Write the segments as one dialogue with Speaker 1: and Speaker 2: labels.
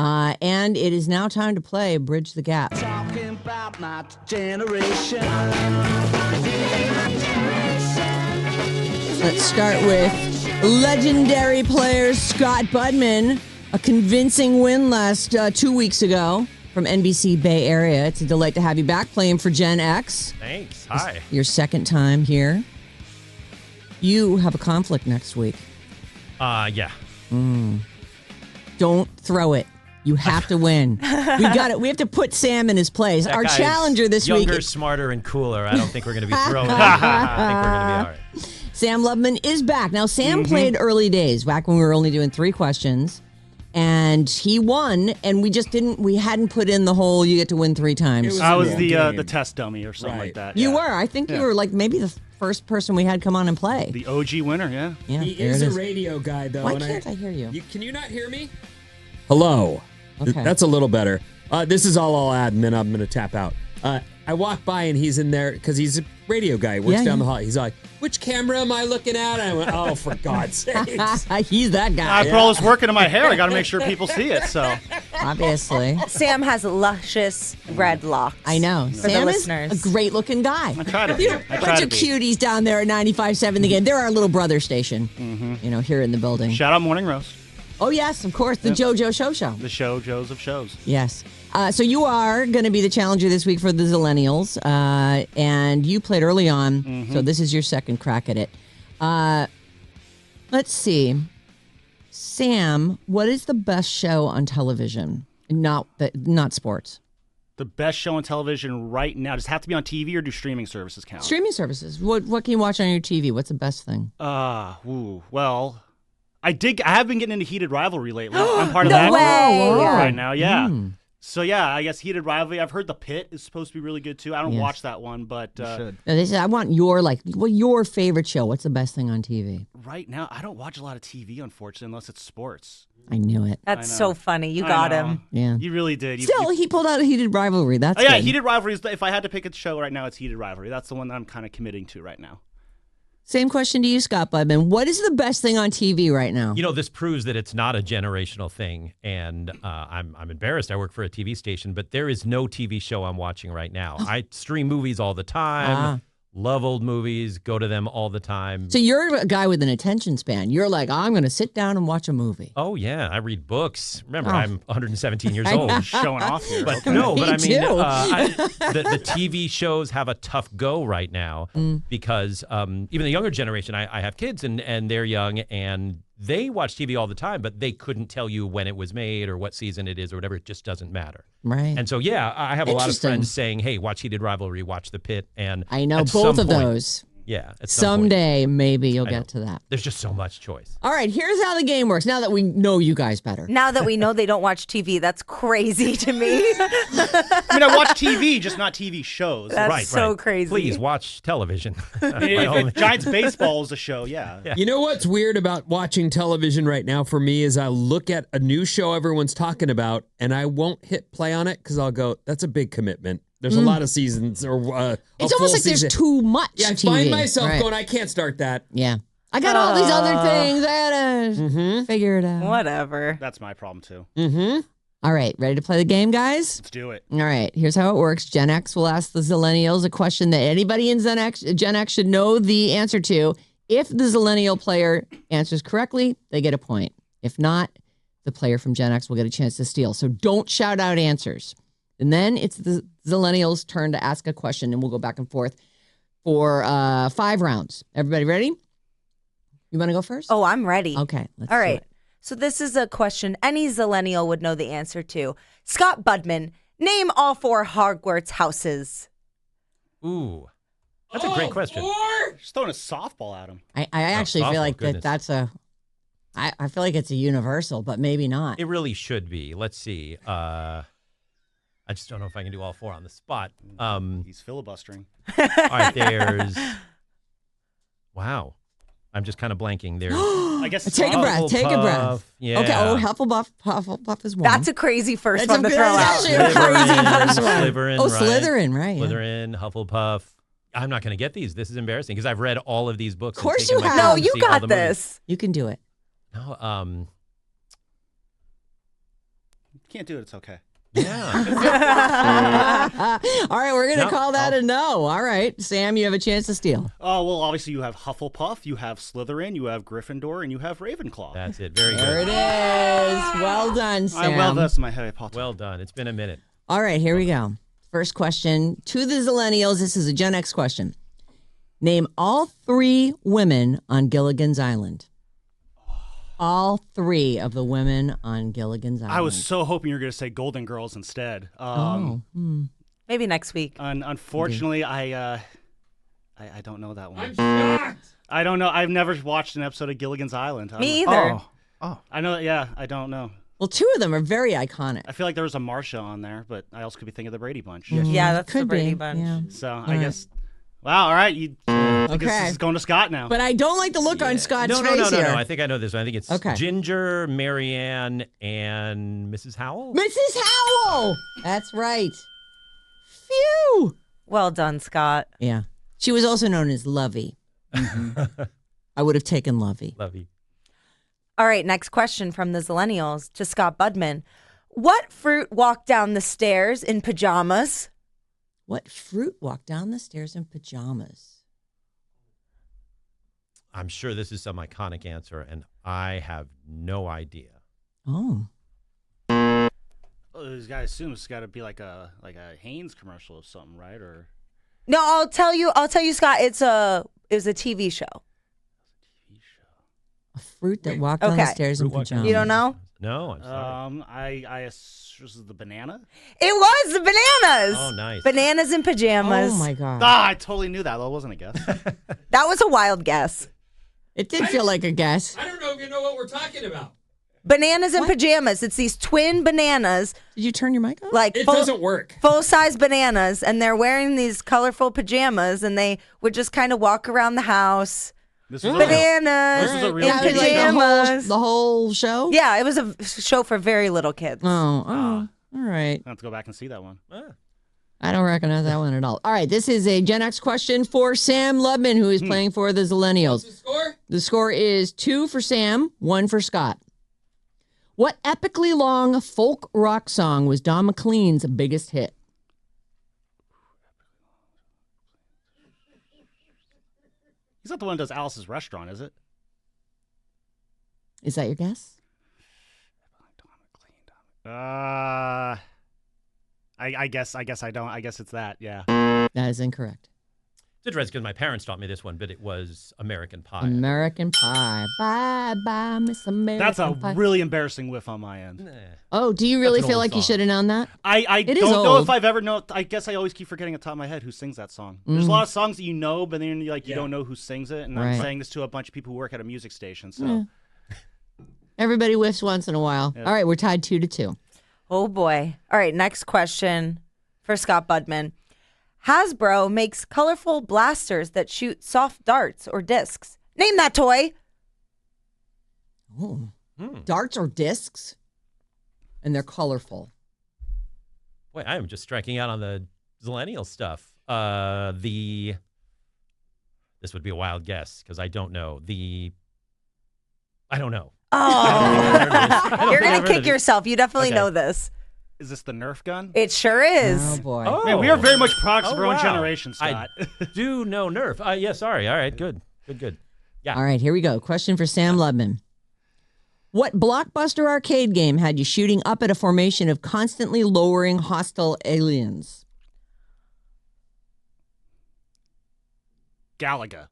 Speaker 1: And it is now time to play Bridge the Gap.
Speaker 2: Talking about my generation.
Speaker 1: Let's start with legendary player Scott Budman. A convincing win last 2 weeks ago from NBC Bay Area. It's a delight to have you back playing for GenX.
Speaker 3: Thanks. Hi.
Speaker 1: It's your second time here. You have a conflict next week.
Speaker 3: Yeah.
Speaker 1: Don't throw it. You have to win. We got it. We have to put Sam in his place.
Speaker 3: That
Speaker 1: Our
Speaker 3: guy's
Speaker 1: challenger this week.
Speaker 3: Younger, smarter, and cooler. I don't think we're going to be throwing it. I think we're going to be all right.
Speaker 1: Sam Lubman is back. Now, Sam played early days, back when we were only doing 3 questions. And he won, and we hadn't put in the whole you get to win 3 times.
Speaker 4: I was the test dummy or something like that.
Speaker 1: You were. I think you were like maybe the first person we had come on and play.
Speaker 4: The OG winner, yeah.
Speaker 5: He is a radio guy, though.
Speaker 1: Why can't I hear you?
Speaker 5: Can you not hear me? Hello.
Speaker 1: Okay.
Speaker 5: That's a little better. This is all I'll add, and then I'm going to tap out. I walk by, and he's in there because he's a radio guy. He works down the hall. He's like, which camera am I looking at? And I went, oh, for God's sakes.
Speaker 1: He's that guy.
Speaker 4: I put all this work into my hair. I got to make sure people see it, so.
Speaker 1: Obviously.
Speaker 6: Sam has luscious red locks.
Speaker 1: I know.
Speaker 6: For
Speaker 1: Sam
Speaker 6: the
Speaker 1: is
Speaker 6: listeners.
Speaker 1: a great-looking guy.
Speaker 4: I try to be.
Speaker 1: Bunch of cuties down there at 95.7 The Game. They're our little brother station, here in the building.
Speaker 4: Shout out Morning Roast.
Speaker 1: Oh, yes, of course. The JoJo Show.
Speaker 4: The Joes of shows.
Speaker 1: Yes. So you are going to be the challenger this week for the Zillennials, and you played early on, so this is your second crack at it. Let's see. Sam, what is the best show on television? Not sports.
Speaker 4: The best show on television right now. Does it have to be on TV or do streaming services count?
Speaker 1: Streaming services. What can you watch on your TV? What's the best thing?
Speaker 4: Well, I have been getting into Heated Rivalry lately. I'm part of
Speaker 6: No
Speaker 4: that
Speaker 6: way.
Speaker 4: group
Speaker 6: Yeah.
Speaker 4: right now, yeah. So, yeah, I guess Heated Rivalry. I've heard The Pit is supposed to be really good, too. I don't watch that one, but...
Speaker 1: No, I want your favorite show. What's the best thing on TV?
Speaker 4: Right now, I don't watch a lot of TV, unfortunately, unless it's sports.
Speaker 1: I knew it.
Speaker 6: That's so funny. You got him.
Speaker 1: Yeah.
Speaker 4: You really did.
Speaker 1: Still, he pulled out a Heated Rivalry. That's
Speaker 4: yeah,
Speaker 1: good.
Speaker 4: Heated Rivalry is... If I had to pick a show right now, it's Heated Rivalry. That's the one that I'm kind of committing to right now.
Speaker 1: Same question to you, Scott Budman. What is the best thing on TV right now?
Speaker 3: You know, this proves that it's not a generational thing, and I'm embarrassed. I work for a TV station, but there is no TV show I'm watching right now. I stream movies all the time. Love old movies, go to them all the time.
Speaker 1: So you're a guy with an attention span. You're like, I'm going to sit down and watch a movie.
Speaker 3: Oh, yeah. I read books. Remember, I'm 117 years
Speaker 1: I
Speaker 3: old.
Speaker 1: know.
Speaker 4: Showing off here.
Speaker 3: But
Speaker 4: Okay.
Speaker 3: no, but I mean,
Speaker 1: too.
Speaker 3: the TV shows have a tough go right now because even the younger generation, I have kids and they're young and they watch TV all the time, but they couldn't tell you when it was made or what season it is or whatever. It just doesn't matter.
Speaker 1: Right.
Speaker 3: And so, yeah, I have a lot of
Speaker 1: Interesting.
Speaker 3: friends saying, hey, watch Heated Rivalry, watch The Pit. And
Speaker 1: I know
Speaker 3: at
Speaker 1: both
Speaker 3: some
Speaker 1: of
Speaker 3: point-
Speaker 1: those.
Speaker 3: Yeah. At some point,
Speaker 1: Someday, maybe you'll
Speaker 3: I know.
Speaker 1: get to that.
Speaker 3: There's just so much choice.
Speaker 1: All right, here's how the game works. Now that we know you guys better.
Speaker 6: Now that we know they don't watch TV, that's crazy to me.
Speaker 4: I mean, I watch TV, just not TV shows.
Speaker 6: That's so crazy.
Speaker 3: Please watch television.
Speaker 4: If Giants baseball is a show, yeah.
Speaker 5: You know what's weird about watching television right now for me is I look at a new show everyone's talking about, and I won't hit play on it because I'll go, that's a big commitment. There's a lot of seasons or
Speaker 1: It's almost like there's too much
Speaker 5: Yeah, I
Speaker 1: TV.
Speaker 5: find myself
Speaker 1: Right.
Speaker 5: going, I can't start that.
Speaker 1: Yeah. I got all these other things. I gotta figure it out.
Speaker 6: Whatever.
Speaker 4: That's my problem, too.
Speaker 1: All right, ready to play the game, guys?
Speaker 4: Let's do it.
Speaker 1: All right, here's how it works. Gen X will ask the Zillennials a question that anybody in Gen X should know the answer to. If the Zillennial player answers correctly, they get a point. If not, the player from Gen X will get a chance to steal. So don't shout out answers. And then it's the Zillennials' turn to ask a question, and we'll go back and forth for 5 rounds. Everybody ready? You want to go first?
Speaker 6: Oh, I'm ready.
Speaker 1: Okay. Let's
Speaker 6: All
Speaker 1: do
Speaker 6: right.
Speaker 1: it.
Speaker 6: So this is a question any Zillennial would know the answer to. Scott Budman, name all 4 Hogwarts houses.
Speaker 3: Ooh, that's a great question.
Speaker 4: Just throwing a softball at him.
Speaker 1: I actually feel
Speaker 3: softball,
Speaker 1: like
Speaker 3: goodness.
Speaker 1: that's a... I feel like it's a universal, but maybe not.
Speaker 3: It really should be. Let's see. I just don't know if I can do all 4 on the spot.
Speaker 4: He's filibustering.
Speaker 3: All right, there's... Wow. I'm just kind of blanking. There's...
Speaker 4: I guess
Speaker 1: Take a breath. Take a breath.
Speaker 3: Hufflepuff, yeah.
Speaker 1: Okay. Oh, Hufflepuff is one.
Speaker 6: That's a crazy first
Speaker 1: That's
Speaker 6: one to throw out.
Speaker 1: actually a crazy first one.
Speaker 3: Slytherin,
Speaker 1: Oh,
Speaker 3: right?
Speaker 1: Slytherin, right? Yeah.
Speaker 3: Slytherin, Hufflepuff. I'm not going to get these. This is embarrassing because I've read all of these books.
Speaker 1: Of course
Speaker 3: and taken
Speaker 1: you
Speaker 3: my
Speaker 1: have.
Speaker 6: No,
Speaker 3: kids to
Speaker 6: you
Speaker 3: see all
Speaker 6: got
Speaker 3: the movies.
Speaker 6: this.
Speaker 1: You can do it.
Speaker 3: No,
Speaker 4: Can't do it. It's okay.
Speaker 3: Yeah.
Speaker 1: All right, we're going to
Speaker 3: No,
Speaker 1: call that a no. All right, Sam, you have a chance to steal.
Speaker 4: Oh, well, obviously you have Hufflepuff, you have Slytherin, you have Gryffindor, and you have Ravenclaw.
Speaker 3: That's it. Very
Speaker 1: There
Speaker 3: good.
Speaker 1: it is. Well done, Sam.
Speaker 4: I love this in my Harry Potter.
Speaker 3: Well done. It's been a minute.
Speaker 1: All right, here we go. First question to the Zillennials. This is a Gen X question. Name all 3 women on Gilligan's Island. All 3 of the women on Gilligan's Island.
Speaker 4: I was so hoping you were going to say Golden Girls instead.
Speaker 6: Maybe next week.
Speaker 4: Unfortunately, I don't know that one.
Speaker 5: I'm shocked.
Speaker 4: I don't know. I've never watched an episode of Gilligan's Island.
Speaker 6: Me either.
Speaker 4: I know. Yeah, I don't know.
Speaker 1: Well, 2 of them are very iconic.
Speaker 4: I feel like there was a Marsha on there, but I also could be thinking of the Brady Bunch.
Speaker 6: Yeah, that's
Speaker 1: Could
Speaker 6: the Brady
Speaker 1: be,
Speaker 6: Bunch.
Speaker 1: yeah.
Speaker 4: So I guess. Wow. All right. I guess
Speaker 1: Okay.
Speaker 4: this is going to Scott now.
Speaker 1: But I don't like the look on Scott's
Speaker 3: No,
Speaker 1: face here.
Speaker 3: I think I know this one. I think it's
Speaker 1: Okay.
Speaker 3: Ginger, Marianne, and Mrs. Howell.
Speaker 1: Mrs. Howell! That's right. Phew!
Speaker 6: Well done, Scott.
Speaker 1: Yeah. She was also known as Lovey. I would have taken Lovey.
Speaker 3: Lovey.
Speaker 6: All right, next question from the Zillennials to Scott Budman. What fruit walked down the stairs in pajamas?
Speaker 1: What fruit walked down the stairs in pajamas?
Speaker 3: I'm sure this is some iconic answer, and I have no idea.
Speaker 1: Oh.
Speaker 4: Well, this guy assumes it's got to be like a Hanes commercial or something, right? Or
Speaker 6: No, I'll tell you, Scott. It was a TV show.
Speaker 1: A fruit that walked down the
Speaker 6: Okay.
Speaker 1: stairs in
Speaker 3: Fruit walked down
Speaker 1: pajamas.
Speaker 6: You don't know?
Speaker 3: No, I'm sorry.
Speaker 4: this is the banana.
Speaker 6: It was the bananas.
Speaker 3: Oh, nice.
Speaker 6: Bananas in pajamas.
Speaker 1: Oh, my God.
Speaker 4: I totally knew that. That wasn't a guess.
Speaker 6: That was a wild guess.
Speaker 1: It did feel like a guess.
Speaker 5: I don't know if you know what we're talking about.
Speaker 6: Bananas in pajamas. It's these twin bananas,
Speaker 1: Did you turn your mic on?
Speaker 6: like
Speaker 5: It doesn't work.
Speaker 6: full-size bananas, and they're wearing these colorful pajamas, and they would just kind of walk around the house.
Speaker 4: This was
Speaker 6: Bananas
Speaker 4: This is a real
Speaker 6: in
Speaker 1: Yeah,
Speaker 4: kid
Speaker 1: like
Speaker 6: pajamas.
Speaker 1: the whole show?
Speaker 6: Yeah, it was a show for very little kids.
Speaker 1: Oh, all right.
Speaker 4: I have to go back and see that one.
Speaker 1: I don't recognize that one at all. All right, this is a Gen X question for Sam Lubman, who is playing for the Zillennials.
Speaker 5: The score?
Speaker 1: The score is 2 for Sam, 1 for Scott. What epically long folk rock song was Don McLean's biggest hit?
Speaker 4: He's not the one who does Alice's Restaurant, is it?
Speaker 1: Is that your guess?
Speaker 4: I guess I don't. I guess it's that. Yeah.
Speaker 1: That is incorrect.
Speaker 3: It's interesting because my parents taught me this one, but it was American Pie.
Speaker 1: American Pie. Bye, bye, Miss American
Speaker 4: That's a
Speaker 1: Pie.
Speaker 4: really embarrassing whiff on my end.
Speaker 1: Oh, do you really
Speaker 3: That's an
Speaker 1: feel
Speaker 3: old
Speaker 1: like you
Speaker 3: song.
Speaker 1: should have known that?
Speaker 4: I
Speaker 1: It is
Speaker 4: don't know
Speaker 1: old.
Speaker 4: if I've ever known. I guess I always keep forgetting at the top of my head who sings that song. There's a lot of songs that you know, but then you don't know who sings it. And I'm
Speaker 1: Right.
Speaker 4: saying this to a bunch of people who work at a music station. So
Speaker 1: Everybody whiffs once in a while.
Speaker 4: Yeah.
Speaker 1: All right, we're tied 2-2.
Speaker 6: Oh boy. All right, next question for Scott Budman. Hasbro makes colorful blasters that shoot soft darts or discs. Name that toy.
Speaker 1: Oh. Darts or discs? And they're colorful.
Speaker 3: Boy, I am just striking out on the Zillennial stuff. This would be a wild guess because I don't know. I don't know.
Speaker 6: Oh, you're going
Speaker 3: I've
Speaker 6: to
Speaker 3: heard
Speaker 6: kick
Speaker 3: of it.
Speaker 6: yourself. You definitely
Speaker 3: Okay.
Speaker 6: know this.
Speaker 4: is this the Nerf gun?
Speaker 6: It sure is.
Speaker 1: Oh, boy.
Speaker 3: Oh,
Speaker 4: Man, we are very much products of our own
Speaker 3: wow.
Speaker 4: generation, Scott.
Speaker 3: I do know Nerf. Yeah, sorry. All right, good. Yeah.
Speaker 1: All right, here we go. Question for Sam Lubman. What blockbuster arcade game had you shooting up at a formation of constantly lowering hostile aliens?
Speaker 4: Galaga.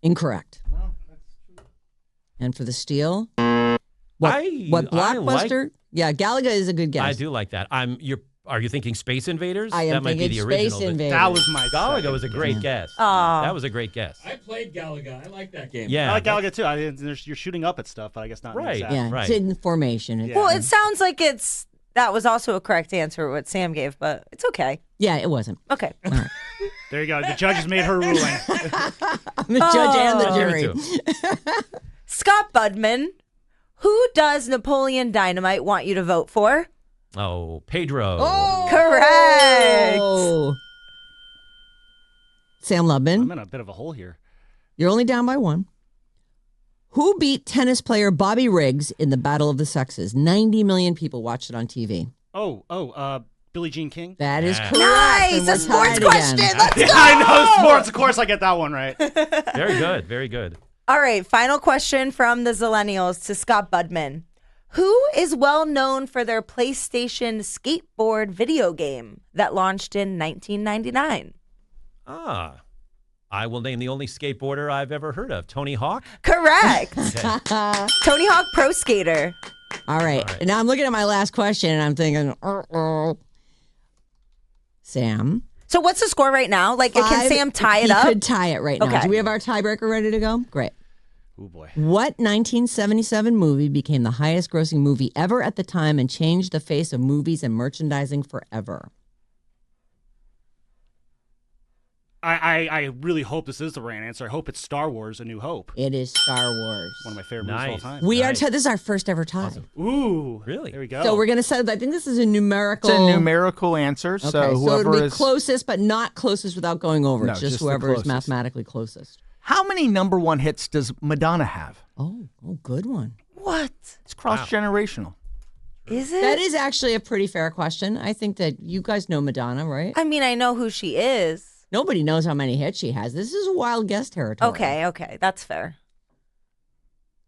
Speaker 1: Incorrect. And for the steal? What
Speaker 3: I
Speaker 1: blockbuster? Yeah, Galaga is a good guess.
Speaker 3: I do like that. Are you thinking Space Invaders?
Speaker 1: I am
Speaker 3: that might be
Speaker 1: thinking
Speaker 3: the original.
Speaker 1: Space
Speaker 3: but
Speaker 1: Invaders.
Speaker 4: That was my
Speaker 3: Galaga
Speaker 4: second.
Speaker 3: was a great guess.
Speaker 6: Aw.
Speaker 3: That was a great guess.
Speaker 5: I played Galaga. I like that game.
Speaker 3: Yeah.
Speaker 4: I like Galaga too. You're shooting up at stuff, but I guess not. in the
Speaker 3: Right.
Speaker 4: exact-
Speaker 1: Yeah,
Speaker 3: Right.
Speaker 1: it's in formation. It's-
Speaker 6: Well, it sounds like that was also a correct answer what Sam gave, but it's okay.
Speaker 1: Yeah, it wasn't.
Speaker 6: Okay.
Speaker 4: There you go. The judge has made her ruling.
Speaker 1: The judge and the
Speaker 6: Oh.
Speaker 1: jury.
Speaker 3: Give it to
Speaker 6: Scott Budman, who does Napoleon Dynamite want you to vote for?
Speaker 3: Oh, Pedro.
Speaker 6: Correct.
Speaker 1: Oh. Sam Lubman,
Speaker 4: I'm in a bit of a hole here.
Speaker 1: you're only down by 1. Who beat tennis player Bobby Riggs in the Battle of the Sexes? 90 million people watched it on TV.
Speaker 4: Billie Jean King.
Speaker 1: That is
Speaker 3: Yeah.
Speaker 1: correct.
Speaker 6: Nice,
Speaker 1: and we're
Speaker 6: a sports
Speaker 1: tied
Speaker 6: question.
Speaker 1: again.
Speaker 6: Let's go.
Speaker 4: I know sports. Of course, I get that one right.
Speaker 3: Very good. Very good.
Speaker 6: All right, final question from the Zillennials to Scott Budman. Who is well known for their PlayStation skateboard video game that launched in 1999?
Speaker 3: I will name the only skateboarder I've ever heard of, Tony Hawk.
Speaker 6: Correct.
Speaker 3: Okay.
Speaker 6: Tony Hawk Pro Skater.
Speaker 1: All right. And now I'm looking at my last question and I'm thinking, Sam.
Speaker 6: So what's the score right now? Like, can Sam tie it up?
Speaker 1: He could tie it right now.
Speaker 6: Okay.
Speaker 1: Do we have our tiebreaker ready to go? Great.
Speaker 4: Oh boy.
Speaker 1: What 1977 movie became the highest grossing movie ever at the time and changed the face of movies and merchandising forever?
Speaker 4: I really hope this is the right answer. I hope it's Star Wars: A New Hope.
Speaker 1: It is Star Wars.
Speaker 4: One of my favorite movies of all time.
Speaker 1: We
Speaker 3: Nice.
Speaker 1: are. This is our first ever tie.
Speaker 4: Ooh,
Speaker 3: Really?
Speaker 4: There we go.
Speaker 1: So we're gonna set. I think this is a numerical.
Speaker 7: It's a numerical answer,
Speaker 1: Okay,
Speaker 7: so
Speaker 1: so
Speaker 7: whoever
Speaker 1: it'll be
Speaker 7: is
Speaker 1: closest, but not closest without going over.
Speaker 7: No,
Speaker 1: It's
Speaker 7: just the
Speaker 1: whoever is
Speaker 7: closest.
Speaker 1: mathematically closest.
Speaker 7: How many number one hits does Madonna have?
Speaker 1: Oh, good one.
Speaker 6: What?
Speaker 7: It's cross generational.
Speaker 6: Is it?
Speaker 1: That is actually a pretty fair question. I think that you guys know Madonna, right?
Speaker 6: I mean, I know who she is.
Speaker 1: Nobody knows how many hits she has. This is a wild guess territory.
Speaker 6: Okay, that's fair.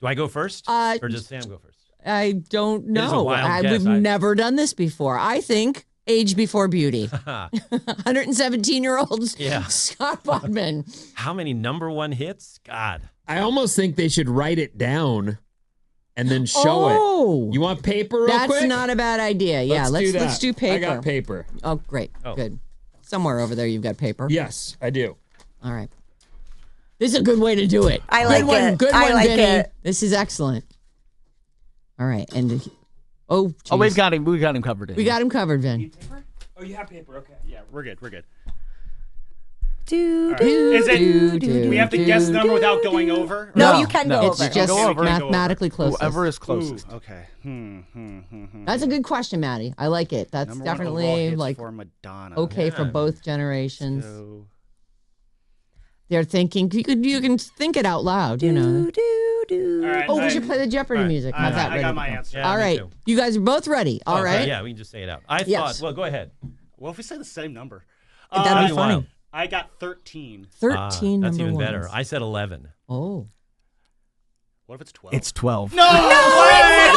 Speaker 3: Do I go first? Or does Sam go first?
Speaker 1: I don't
Speaker 3: is a
Speaker 1: know.
Speaker 3: wild guess.
Speaker 1: We've never done this before. I think age before beauty. 117-year-olds.
Speaker 3: Yeah.
Speaker 1: Scott Budman.
Speaker 3: How many number one hits? God.
Speaker 5: I almost think they should write it down and then show it. You want paper real
Speaker 1: That's
Speaker 5: quick?
Speaker 1: not a bad idea. Yeah, let's do paper.
Speaker 5: I got paper.
Speaker 1: Oh, great.
Speaker 3: Oh.
Speaker 1: Good. Somewhere over there you've got paper.
Speaker 5: Yes, I do.
Speaker 1: All right. This is a good way to do it.
Speaker 6: I like
Speaker 1: good one,
Speaker 6: it.
Speaker 1: Good
Speaker 6: I
Speaker 1: one,
Speaker 6: like
Speaker 1: Vinny.
Speaker 6: it.
Speaker 1: This is excellent. All right. And
Speaker 7: Oh,
Speaker 1: geez.
Speaker 7: we've got him covered.
Speaker 1: We got him covered, Vin.
Speaker 5: Oh, you have paper. Okay.
Speaker 4: yeah, we're good. We're good.
Speaker 6: Do,
Speaker 4: All right. Is it?
Speaker 1: do,
Speaker 4: Do we have to guess the number without going over?
Speaker 6: No,
Speaker 7: No,
Speaker 6: you can
Speaker 7: no.
Speaker 6: go
Speaker 1: It's
Speaker 6: over.
Speaker 1: just
Speaker 7: Go over.
Speaker 1: mathematically closest.
Speaker 7: Whoever is
Speaker 4: Ooh,
Speaker 7: closest.
Speaker 4: okay.
Speaker 1: That's a good question, Maddie. I like it. That's
Speaker 4: Number one overall
Speaker 1: definitely
Speaker 4: hits
Speaker 1: like
Speaker 4: for Madonna.
Speaker 1: okay for
Speaker 3: Yeah.
Speaker 1: both generations.
Speaker 4: So,
Speaker 1: They're thinking you can think it out loud, you know.
Speaker 4: all right,
Speaker 1: Oh, we
Speaker 4: I-
Speaker 1: should play the Jeopardy
Speaker 3: all right.
Speaker 1: music. Have that
Speaker 4: I
Speaker 1: ready
Speaker 4: got
Speaker 1: to
Speaker 4: my
Speaker 1: go.
Speaker 4: answer.
Speaker 3: Yeah,
Speaker 1: All
Speaker 3: me
Speaker 1: right.
Speaker 3: too.
Speaker 1: You guys are both ready. All
Speaker 3: Okay,
Speaker 1: right.
Speaker 3: Yeah, we can just say it out. I
Speaker 1: Yes.
Speaker 3: thought, well, go ahead.
Speaker 4: Well, if we say the same number.
Speaker 1: That'd be
Speaker 3: Wow.
Speaker 1: funny.
Speaker 4: I got 13.
Speaker 1: 13
Speaker 3: That's
Speaker 1: number
Speaker 3: even better.
Speaker 1: ones.
Speaker 3: I said 11.
Speaker 1: Oh.
Speaker 4: What if it's 12?
Speaker 7: It's 12.
Speaker 4: no!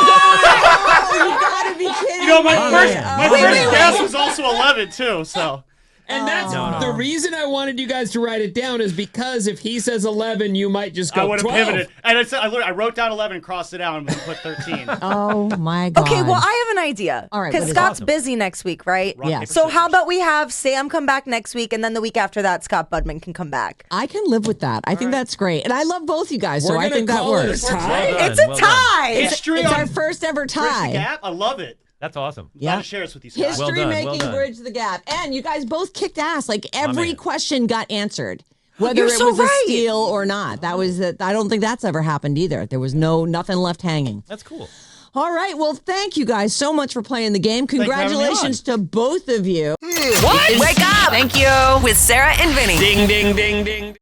Speaker 1: Oh, you gotta be kidding
Speaker 4: You know, my
Speaker 1: me.
Speaker 4: first
Speaker 6: wait.
Speaker 4: guess was also 11 too. So
Speaker 5: And that's
Speaker 3: No.
Speaker 5: the reason I wanted you guys to write it down is because if he says 11, you might just go
Speaker 4: I would have
Speaker 5: 12.
Speaker 4: pivoted, and I wrote down 11 and crossed it out and put 13.
Speaker 1: Oh my God.
Speaker 6: Okay, well, I have an idea.
Speaker 1: All right,
Speaker 6: Because
Speaker 1: what is
Speaker 6: Scott's
Speaker 3: it?
Speaker 6: busy next week, right?
Speaker 4: Rock,
Speaker 1: Yes.
Speaker 4: paper,
Speaker 6: So how
Speaker 4: scissors.
Speaker 6: about we have Sam come back next week, and then the week after that, Scott Budman can come back.
Speaker 1: I can live with that. I think that's great. And I love both you guys, so
Speaker 5: We're
Speaker 1: I
Speaker 5: gonna
Speaker 1: think that
Speaker 5: call it a
Speaker 1: works.
Speaker 5: tie.
Speaker 3: Well done,
Speaker 6: It's a
Speaker 3: well done.
Speaker 6: tie.
Speaker 4: History
Speaker 1: It's
Speaker 4: on
Speaker 1: our first ever
Speaker 4: Bridge the
Speaker 1: tie.
Speaker 4: Gap? I love it.
Speaker 3: That's awesome.
Speaker 4: Glad
Speaker 1: Yeah.
Speaker 4: to share this with you, Scott.
Speaker 1: History
Speaker 3: Well done, well
Speaker 1: making
Speaker 3: done.
Speaker 1: Bridge the Gap. And you guys both kicked ass. Like every
Speaker 3: man.
Speaker 1: question got answered. Whether
Speaker 6: You're
Speaker 1: it
Speaker 6: so
Speaker 1: was
Speaker 6: right.
Speaker 1: a steal or not. That was I don't think that's ever happened either. There was nothing left hanging.
Speaker 3: That's cool.
Speaker 1: All right. Well, thank you guys so much for playing the game.
Speaker 4: you for having me
Speaker 1: Congratulations to both of you.
Speaker 8: Wake up! Thank you. With Sarah and Vinny.
Speaker 5: Ding, ding, ding, ding.